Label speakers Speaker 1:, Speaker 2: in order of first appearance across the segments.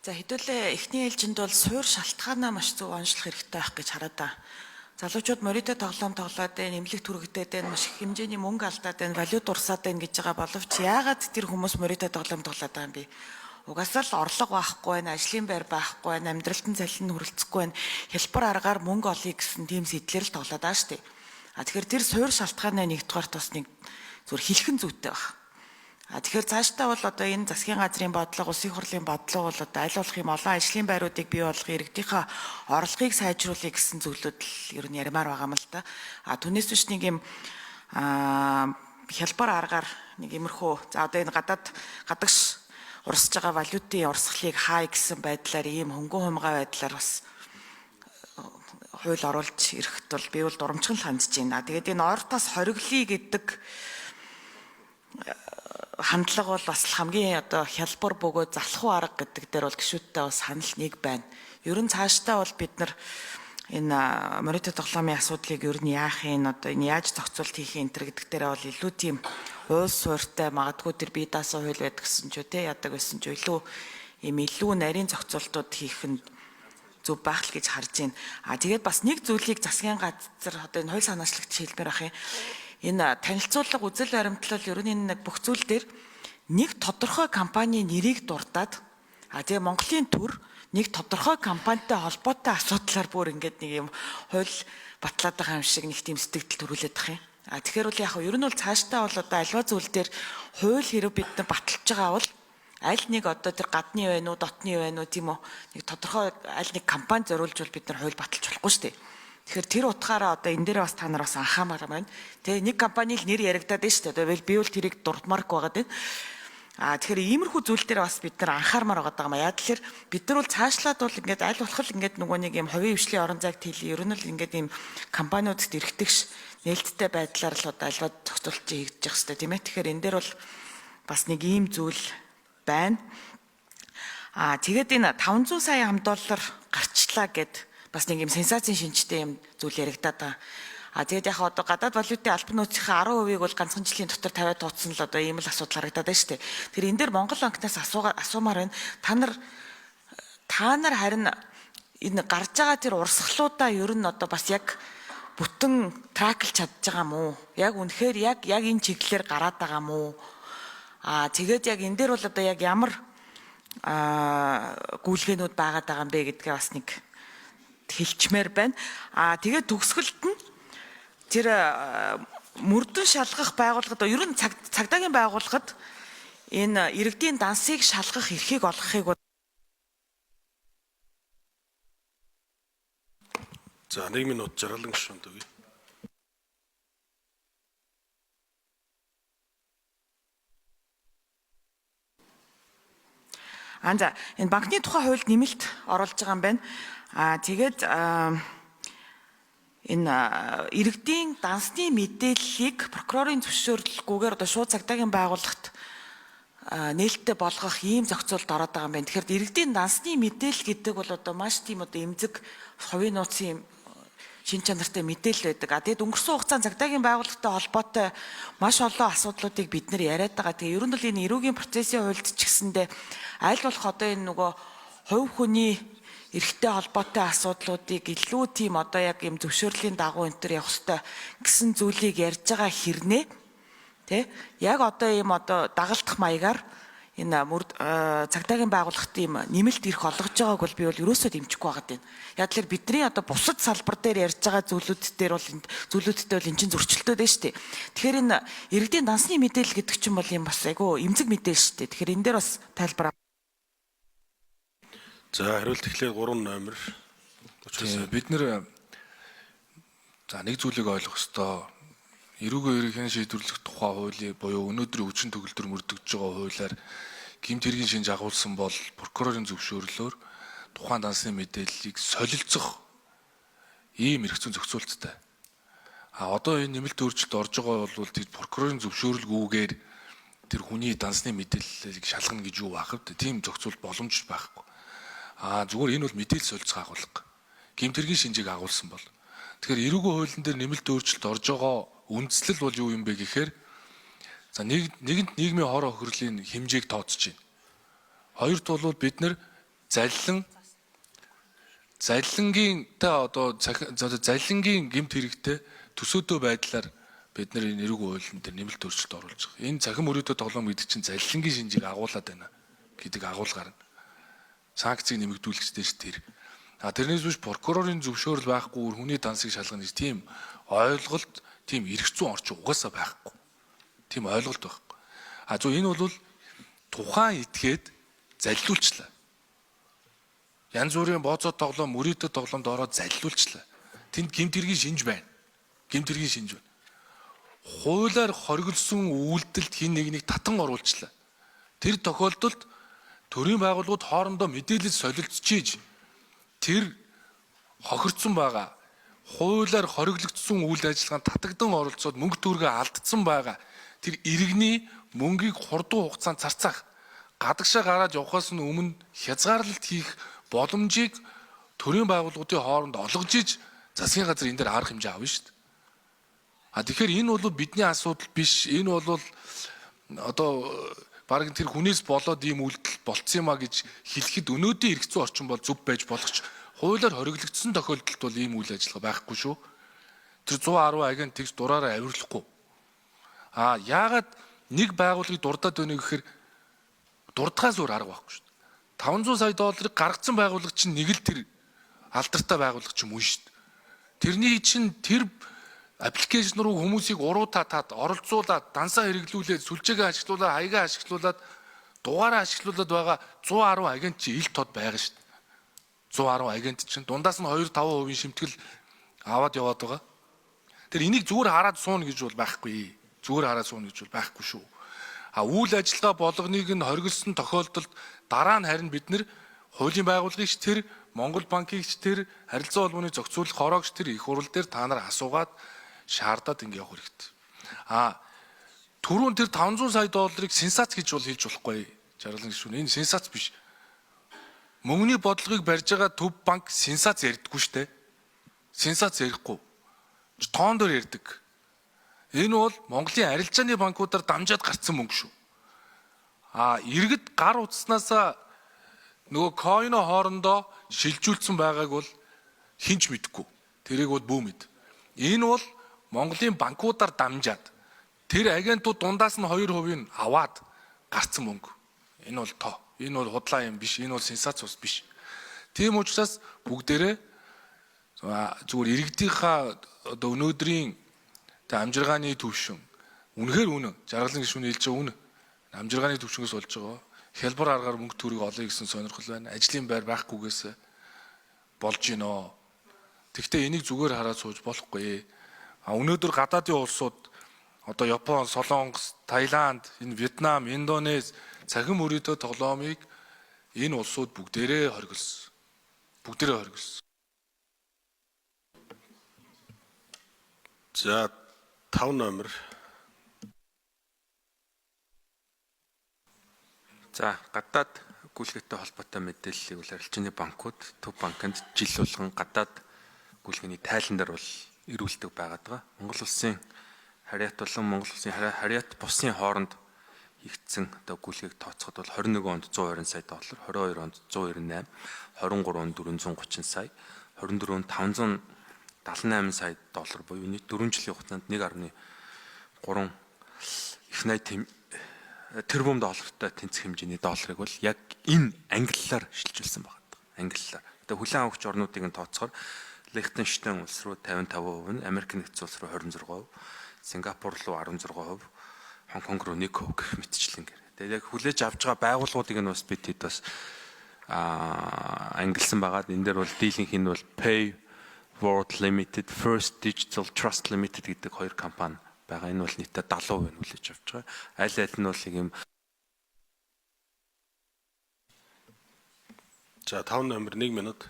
Speaker 1: За хэдүүлээ эхний ээлжинд бол суур шалтгаанаа маш зөв онцлох хэрэгтэй байх гэж хараад байна. Залуучууд моридо тоглоом тоглоод байна, эмнэлэг түрэгдээд байна, маш их хэмжээний мөнгө алдаад байна, валют урсаад байна гэж байгаа боловч яагаад тэр хүмүүс моридо тоглоом тоглоод байгаа юм бэ? Угаасаа л орлого байхгүй байна, ажлын байр байхгүй байна, амьдралт нь цалин хүрэлцэхгүй байна, хялбар аргаар мөнгө олъё гэсэн тийм сэтлэр л тоглоод байгаа шүү дээ. Тэгэхээр тэр суур шалтгаанаа нэгдүгээрт бас нэг зүгээр хэлхэн зүйтэй байна. Тэгэхээр цаашдаа бол одоо энэ засгийн газрын бодлого, улсын хурлын бодлого бол одоо аль болох юм олон ажлын байруудыг бий болгох, иргэдийнхээ орлогыг сайжруулах гэсэн зүйлүүд л ер нь ярмаар байгаа юм л да. Түүнээс биш нэг юм хялбар аргаар нэг иймэрхүү за одоо энэ гадагш урсж байгаа валютын урсгалыг хаа гэсэн байдлаар ийм хөнгөн хумгай байдлаар бас хууль оруулж ирэхэд бол би бол дурамчхан л хандж байна. Тэгээд энэ ортоос хориглоё гэдэг хандлага бол бас хамгийн одоо хялбар бөгөөд залхуу арга гэдэг дээр бол гишүүдтэй бас санал нэг байна. Ер нь цаашдаа бол бид нар энэ моридо тоглоомын асуудлыг ер нь яах юм одоо энэ яаж зохицуулт хийх энэ гэдэг дээр бол илүү тийм уус суурьтай магадгүй тэр бие даасан хууль байдаг гэсэн ч үү яадаг байсан ч илүү нарийн зохицуултууд хийх нь зөв байх л гэж харж байна. Тэгээд бас нэг зүйлийг засгийн газар одоо энэ хууль санаачлагч хэлмээр ах юм. Энэ танилцуулга үзэл баримтлал ер нь энэ бүх зүйл дээр нэг тодорхой компанийн нэрийг дурдаад тэгээ Монголын төр нэг тодорхой компанитай холбоотой асуудлаар бүр ингээд нэг юм хууль батлаад байгаа юм шиг нэг тийм сэтгэл төрүүлээд байгаа юм. Тэгэхээр бол яг ер нь бол цаашдаа бол одоо альва зүйл дээр хууль хэрэг бид нар баталж байгаа бол аль нэг одоо тэр гадны байна уу дотны байна уу тийм үү нэг тодорхой аль нэг компани зориулж бол бид нар хууль баталж болохгүй шүү дээ. Тэгэхээр тэр утгаараа одоо энэ дээр бас та нар бас анхаамаар байна. Тэгээ нэг компани л нэр яригадаад байна шүү дээ. Би бол тэрийг дурдмарк байгаад байна. Тэгэхээр иймэрхүү зүйл дээр бас бид нар анхаармаар байгаа юм. Яа тэгэхээр бид нар бол цаашлаад бол ингээд аль болох ингээд нөгөө нэг юм хувийн хвшлийн орон зайг хэлий. Ер нь л ингээд ийм компаниудад эргэтгэж нээлттэй байдлаар л одоо альва зохицуулт хийж явах хэрэгтэй тийм ээ. Тэгэхээр энэ дээр бол бас нэг ийм зүйл байна. Тэгээд энэ 500 сая $5 гарчлаа гэд бас нэг юм сенсацийн шинжтэй юм зүйл яригадаад байгаа. Тэгээд яг одоо гадаад валютын албан нөөцийн 10% бол ганцхан жилийн дотор тавиад тооцсон л одоо ийм л асуудал харагдаад байна шүү дээ. Тэр энэ дээр Монгол банкнаас асуумаар байна. Та нар харин энэ гарч байгаа тэр урсгалуудаа ер нь одоо бас яг бүтэн траклж чадж байгаа юм уу? Яг үнэхээр яг энэ чиглэлээр гараад байгаа юм уу? Тэгээд яг энэ дээр бол одоо яг ямар гүйлгээнүүд байгаад байгаа юм бэ гэдгээ бас нэг хэлчмээр байна. Тэгээд төгсгөлд нь тэр мөрдөн шалгах байгууллагад ер нь цагдаагийн байгууллагад энэ иргэдийн дансыг шалгах эрхийг олгохыг
Speaker 2: за 1 минут жаргалан гишүүнд өгье.
Speaker 1: За энэ банкны тухай хуульд нэмэлт оруулж байгаа юм байна. Тэгээд энэ иргэдийн дансны мэдээллийг прокурорын зөвшөөрлгүйгээр одоо шууд цагдаагийн байгууллагт нээлттэй болгох ийм зохицуулт ороод байгаа юм байна. Тэгэхээр иргэдийн дансны мэдээлэл гэдэг бол одоо маш тийм одоо эмзэг хувийн нууцын шин чанартай мэдээлэл байдаг. Тэгээд өнгөрсөн хугацаанд цагдаагийн байгууллагатай холбоотой маш олон асуудлуудыг бид нэр яриад байгаа. Тэгээ ер нь бол энэ эрүүгийн процессын хуульд ч гэсэндээ аль болох одоо энэ нөгөө хувь хүний эрхтэй холбоотой асуудлуудыг илүү тийм одоо яг юм зөвшөөрлийн дагуу энэ төр явах хэрэгтэй гэсэн зүйлийг ярьж байгаа хэрнээ тий яг одоо ийм одоо дагалдах маягаар энэ цагдаагийн байгууллагт ийм нэмэлт эрх олгож байгааг бол би бол ерөөсөө дэмжихгүй байгаад байна. Яг л бидний одоо бусад салбар дээр ярьж байгаа зүйлүүдтэй бол энэ чинь зөрчилдөд байна шүү дээ. Тэгэхээр энэ иргэдийн дансны мэдээлэл гэдэг чинь бол юм бас айгүй эмзэг мэдээлэл шүү дээ. Тэгэхээр энэ дээр бас тайлбар.
Speaker 2: За хариулт эхлээд 3 номер.
Speaker 3: Бид нэр за нэг зүйлийг ойлгох ёстой. Эрүүгийн эрхийн шийдвэрлэх тухай хуулийн буюу өнөөдрийн хүчин төгөлдөр мөрдөгдөж байгаа хуулиар гэмт хэргийн шинж агуулсан бол прокурорын зөвшөөрлөөр тухайн дансны мэдээллийг солилцох ийм эрх зүйн зохицуулттай. Одоо энэ нэмэлт өөрчлөлт орж байгаа бол тэр прокурорын зөвшөөрлгүйгээр тэр хүний дансны мэдээллийг шалгана гэж юу байх вэ? Тийм зохицуулт боломж байхгүй. Зүгээр энэ бол мэдээлэл солилцох агуулга. Гэмт хэргийн шинжийг агуулсан бол. Тэгэхээр эрүүгийн хуулийн дээр нэмэлт өөрчлөлт орж байгаа үндслэл бол юу юм бэ гэхээр за нэгэнт нийгмийн хор хохирлын хэмжээг тооцож байна. Хоёрт бол бид нэр залилангийнхтай одоо залилангийн гэмт хэрэгтэй төсөөдөө байдлаар бид нар энэ эрүүг хуулийн дээр нэмэлт өөрчлөлт оруулж байгаа. Энэ цахим мөрөөдөө тоглоом гэдэг чинь залилангийн шинжийг агуулад байна гэдэг агуулгаар нь санкцыг нэмэгдүүлэгчтэй ш тэр. Тэрнээс биш прокурорын зөвшөөрөл байхгүй хүний дансыг шалгана гэж тийм ойлголт, тийм эрх зүйн орчин угаасаа байхгүй. Тийм ойлголт байхгүй. Энэ бол тухайн этгээд залилуулчлаа. Янз бүрийн бооцоо тоглоом, мөрөөдөө тоглоомд ороод залилуулчлаа. Тэнд гэмт хэргийн шинж байна. Гэмт хэргийн шинж байна. Хуулиар хориглосон үйлдэлд хин нэгнийг татан оруулчлаа. Тэр тохиолдолд төрийн байгууллагууд хоорондоо мэдээлэл солилцож тэр хохирцсон байгаа хуулиар хориглогдсон үйл ажиллагаанд татагдан оролцоод мөнгө төгрөгөө алдсан байгаа тэр иргэний мөнгийг хурдан хугацаанд зарцаах гадагшаа гараад явахаас өмнө хязгаарлалт хийх боломжийг төрийн байгууллагуудын хооронд олгож иж засгийн газар энэ дээр арга хэмжээ авна шүү дээ. Тэгэхээр энэ бол бидний асуудал биш. Энэ бол одоо бараг тэр хүнээс болоод ийм үйлдэл болцсон юм а гэж хэлэхэд өнөөдрийн эрх зүйн орчин бол зөв байж болох ч хуулиар хориглогдсон тохиолдолд бол ийм үйл ажиллагаа байхгүй шүү. Тэр 110 агент тэгж дураараа авирлахгүй. Яагаад нэг байгууллагыг дурдаад байна гэхээр дурдахаас өөр арга байхгүй шүү. 500 сая долларыг гаргацсан байгууллага чинь нэг л тэр алдартай байгууллага ч юм уу шүү. Тэрний чинь тэр аппликейшн руу хүмүүсийг уруу татаад оролцуулаад дансаа хэрэглүүлээд сүлжээгээ ашиглуулаад хаягаа ашиглуулаад дугаараа ашиглуулад байгаа 110 агент чи ил тод байгаа шүү дээ. 110 агент чинь дундаас нь 2-5% шимтгэл аваад яваад байгаа. Тэр энийг зүгээр хараад сууна гэж бол байхгүй. Зүгээр хараад сууна гэж бол байхгүй шүү. Үйл ажиллагаа болгоныг нь хоригдсон тохиолдолд дараа нь харин бид нэр хуулийн байгууллагч тэр Монгол банкигч тэр харилцаа холбооны зохицуулах хороогч тэр их хурал дээр та нар асуугаад шаардаад ингэ явах хэрэгтэй. Түрүүн тэр 500 сая долларыг сенсац гэж бол хэлж болохгүй. Жаргалан гишүүн энэ сенсац биш. Мөнгөний бодлогыг барьж байгаа төв банк сенсац ярьдаггүй штэ. Сенсац ярихгүй. Тоон дээр ярьдаг. Энэ бол Монголын арилжааны банкудаар дамжаад гарцсан мөнгө шүү. Иргэд гар утаснасаа нөгөө койно хоорондоо шилжүүлсэн байгааг бол хинч мэдэхгүй. Тэрийг бол бүү мэд. Энэ бол Монголын банкудаар дамжаад тэр агентууд дундаас нь 2% аваад гарцсан мөнгө. Энэ бол тоо. Энэ бол худлаа юм биш. Энэ бол сенсац ус биш. Тийм учраас бүгдээрээ зүгээр иргэдийнхаа одоо өнөөдрийн амжиргааны төвшин үнэхээр үнэн. Жаргалан гишүүн хэлж байгаа үнэн. Амжиргааны төвшнгөөс болж байгаа. Хялбар аргаар мөнгө төгрөг олъё гэсэн сонирхол байна. Ажлын байр байхгүйгээс болж гинөө. Тэгвэл энийг зүгээр хараад сууж болохгүй. Өнөөдөр гадаадын улсууд одоо Япон, Солонгос, Таиланд, энэ Вьетнам, Индонез цахим мөрөөдөө тоглоомыг энэ улсууд бүгдээрээ хоригдсон. Бүгдээрээ хоригдсон.
Speaker 2: За 5 номер.
Speaker 4: За гадаад гүйлгээтэй холбоотой мэдээллийг бол арилжааны банкуд төв банкнд жил болгон гадаад гүйлгээний тайлан дээр бол ирүүлдэг байгаа. Монгол улсын харьяат болон Монгол улсын харьяат бусын хооронд хийгдсэн одоо гүйлгээг тооцоход бол 21 онд 120 сая доллар, 22 онд 198, 23 онд 430 сая, 24 онд 578 сая доллар буюу нийт 4 жилийн хугацаанд 1.3 их 80 тэрбум доллартай тэнцэх хэмжээний долларыг бол яг энэ ангиллаар шилжүүлсэн байна. Ангиллаар. Тэгээ хүлээн авагч орнуудыг нь тооцохоор Лихтенштейн улс руу 55%, Америк нэгдсэн улс руу 26%, Сингапур руу 16%, Хонконг руу 1% гэх мэтчлэн гэр. Тэгээ яг хүлээж авч байгаа байгууллагуудыг нь бас бид хэд бас ангилсан байгаа. Энэ дээр бол дийлэнх нь бол Pay World Limited, First Digital Trust Limited гэдэг хоёр компани байгаа. Энэ бол нийтдээ 70% хүлээж авч байгаа. Аль аль нь бол ийм.
Speaker 2: За 5 номер 1 минут.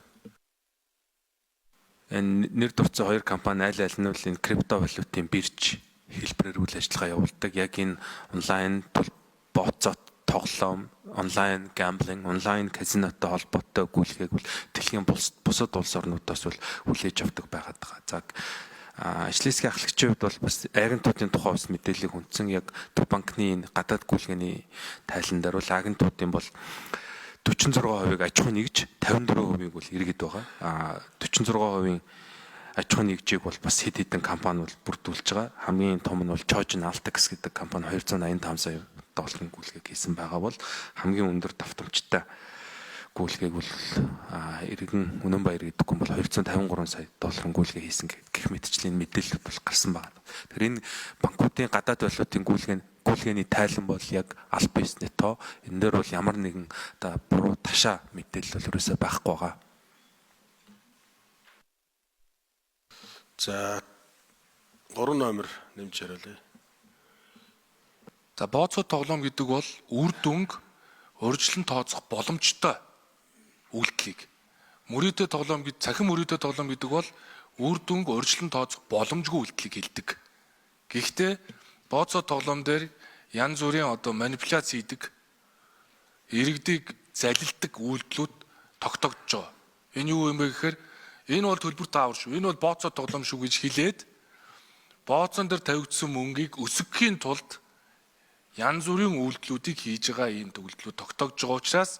Speaker 4: Энэ нэр дурдсан хоёр компани аль аль нь бол энэ криптовалютын бирж хэлбэрээр үйл ажиллагаа явуулдаг. Яг энэ онлайн боцот тоглоом, онлайн гамблинг, онлайн казинотой холбоотой гүйлгээг бол дэлхийн бусад улс орнуудаас бол хүлээж авдаг байгаад байгаа. За ажлын хэсгийн ахлагчийн хувьд бол бас агентуудын тухай бас мэдээллийг хүндсэн. Яг төв банкны энэ гадаад гүйлгээний тайлан дээр бол агентуудын бол 46%-ыг аж ахуй нэгж 54%-ийг бол иргэд байгаа. 46%-ийн аж ахуй нэгжийг бол бас хэд хэдэн компани бол бүрдүүлж байгаа. Хамгийн том нь бол Chojin Altex гэдэг компани 285 сая долларын гүйлгээг хийсэн байгаа бол хамгийн өндөр давтамжтай гүйлгээг бол иргэн Үнэн Баяр гэдэг хүн бол 253 сая долларын гүйлгээ хийсэн гэх мэтчлийн мэдээлэл бол гарсан байна. Тэгэхээр энэ банкуудын гадаад валютын гүйлгээний тайлан бол яг аль бисний тоо энэ дээр бол ямар нэгэн буруу ташаа мэдээлэл бол ерөөсөй байхгүй байгаа.
Speaker 2: За 3 номер нэмж хариулъя.
Speaker 3: За бооцоо тоглоом гэдэг бол үр дүнг урьдчилан тооцох боломжтой үйлдэлийг. Мөрөөдөө тоглоом гэдэг цахим мөрөөдөө тоглоом гэдэг бол үр дүнг урьдчилан тооцох боломжгүй үйлдэлийг хэлдэг. Гэхдээ бооцоо тоглоом дээр янз бүрийн манипуляц хийдэг, иргэдийг залилдаг үйлдэлүүд тогтогдож байгаа. Энэ юу юм бэ гэхээр энэ бол төлбөр таавар шүү. Энэ бол бооцоо тоглоом шүү гэж хэлээд бооцоон дээр тавигдсан мөнгийг өсгөхийн тулд янз бүрийн үйлдэлүүдийг хийж байгаа ийм төгөлдлүүд тогтоогдож байгаа учраас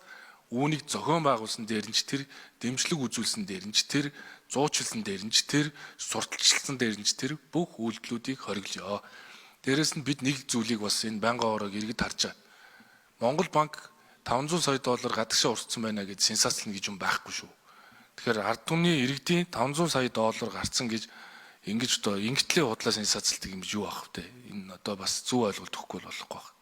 Speaker 3: үүнийг зохион байгуулсан дээр нь ч тэр дэмжлэг үзүүлсэн дээр нь ч тэр зуучилсан дээр нь ч тэр сурталчилсан дээр нь ч тэр бүх үйлдэлүүдийг хориглоё. Дээрээс нь бид нэг зүйлийг бас энэ байнгын орог иргэд харж байгаа. Монгол банк 500 сая доллар гадагшаа урсцсан байна гэж сенсацлна гэж юм байхгүй шүү. Тэгэхээр ард түмний иргэдийн 500 сая доллар гарцсан гэж ингэж ингэтлээ худлаа сенсацлдаг юм юу ах вэ? Энэ бас зөв ойлголт өгөхгүй болохгүй байна.